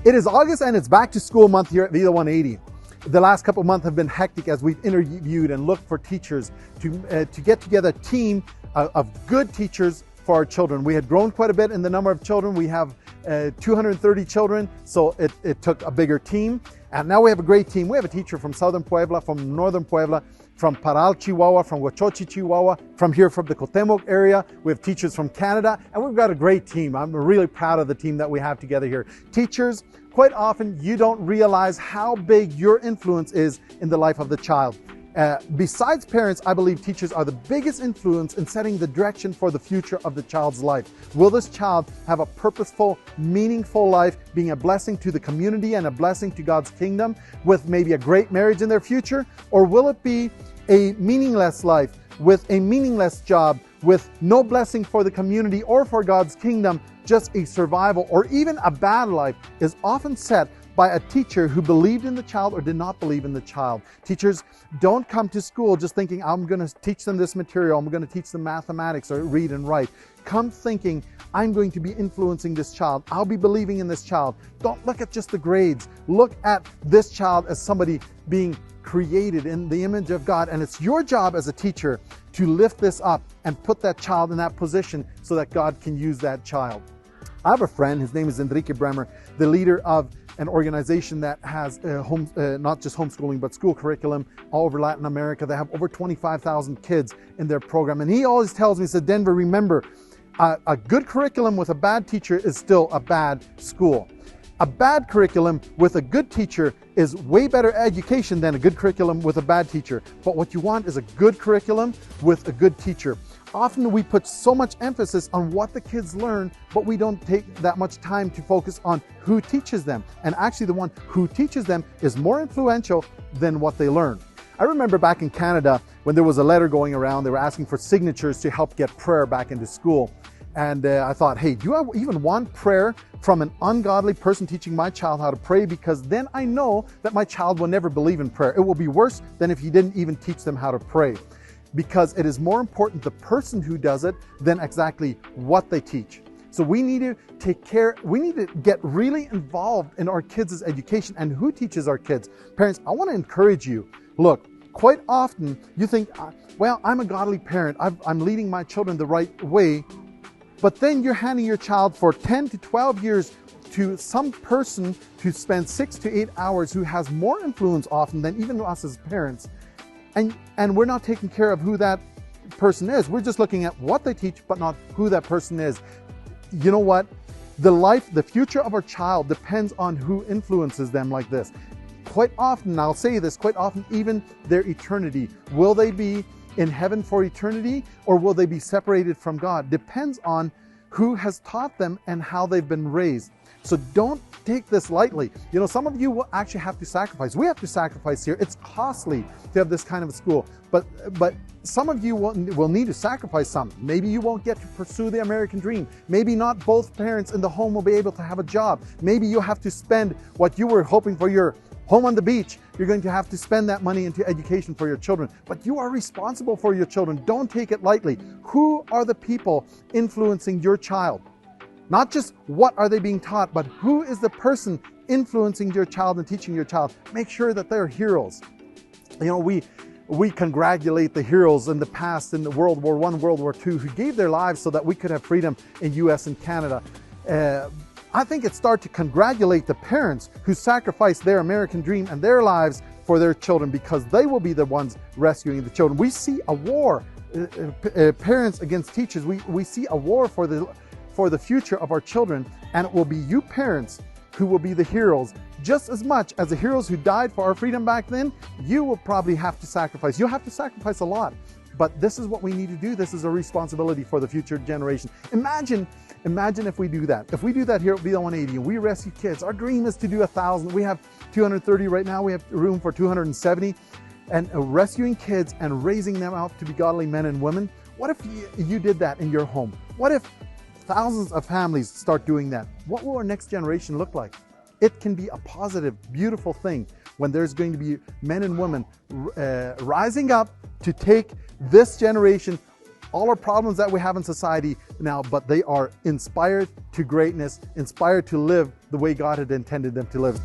It is August and it's back to school month here at Vida180. The last couple of months have been hectic as we've interviewed and looked for teachers to get together a team of good teachers for our children. We had grown quite a bit in the number of children. We have 230 children, so it took a bigger team. And now we have a great team. We have a teacher from Southern Puebla, from Northern Puebla, from Parral, Chihuahua, from Huachochi, Chihuahua, from here from the Cotemoc area. We have teachers from Canada, and we've got a great team. I'm really proud of the team that we have together here. Teachers, quite often you don't realize how big your influence is in the life of the child. Besides parents, I believe teachers are the biggest influence in setting the direction for the future of the child's life. Will this child have a purposeful, meaningful life, being a blessing to the community and a blessing to God's kingdom, with maybe a great marriage in their future? Or will it be a meaningless life with a meaningless job, with no blessing for the community or for God's kingdom, just a survival or even a bad life is often set by a teacher who believed in the child or did not believe in the child. Teachers don't come to school just thinking, I'm going to teach them this material, I'm going to teach them mathematics or read and write. Come thinking, I'm going to be influencing this child. I'll be believing in this child. Don't look at just the grades. Look at this child as somebody being created in the image of God. And it's your job as a teacher to lift this up and put that child in that position so that God can use that child. I have a friend, his name is Enrique Bremer, the leader of an organization that has not just homeschooling, but school curriculum all over Latin America. They have over 25,000 kids in their program. And he always tells me, he said, Denver, remember, a good curriculum with a bad teacher is still a bad school. A bad curriculum with a good teacher is way better education than a good curriculum with a bad teacher. But what you want is a good curriculum with a good teacher. Often we put so much emphasis on what the kids learn, but we don't take that much time to focus on who teaches them. And actually the one who teaches them is more influential than what they learn. I remember back in Canada when there was a letter going around, they were asking for signatures to help get prayer back into school. And I thought, hey, do I even want prayer from an ungodly person teaching my child how to pray? Because then I know that my child will never believe in prayer. It will be worse than if he didn't even teach them how to pray. Because it is more important the person who does it than exactly what they teach. So we need to take care, we need to get really involved in our kids' education and who teaches our kids. Parents, I want to encourage you. Look, quite often you think, well, I'm a godly parent. I'm leading my children the right way. But then you're handing your child for 10 to 12 years to some person to spend 6 to 8 hours who has more influence often than even us as parents. And we're not taking care of who that person is. We're just looking at what they teach, but not who that person is. You know what? The future of our child depends on who influences them like this. Quite often, I'll say this, quite often, even their eternity. Will they be in heaven for eternity, or will they be separated from God? Depends on who has taught them and how they've been raised. So don't take this lightly. You know, some of you will actually have to sacrifice. We have to sacrifice here. It's costly to have this kind of a school. But some of you will need to sacrifice some. Maybe you won't get to pursue the American dream. Maybe not both parents in the home will be able to have a job. Maybe you'll have to spend what you were hoping for your home on the beach. You're going to have to spend that money into education for your children. But you are responsible for your children. Don't take it lightly. Who are the people influencing your child? Not just what are they being taught, but who is the person influencing your child and teaching your child? Make sure that they're heroes. You know, we congratulate the heroes in the past in the World War I, World War II, who gave their lives so that we could have freedom in US and Canada. I think it starts to congratulate the parents who sacrificed their American dream and their lives for their children, because they will be the ones rescuing the children. We see a war, parents against teachers. We see a war for the future of our children, and it will be you parents who will be the heroes. Just as much as the heroes who died for our freedom back then, you will probably have to sacrifice. You'll have to sacrifice a lot, but this is what we need to do. This is a responsibility for the future generation. Imagine if we do that. If we do that here at Vida180 and we rescue kids, our dream is to do 1,000. We have 230 right now. We have room for 270. And rescuing kids and raising them out to be godly men and women. What if you did that in your home? What if thousands of families start doing that? What will our next generation look like? It can be a positive, beautiful thing when there's going to be men and women rising up to take this generation all our problems that we have in society now, but they are inspired to greatness, inspired to live the way God had intended them to live.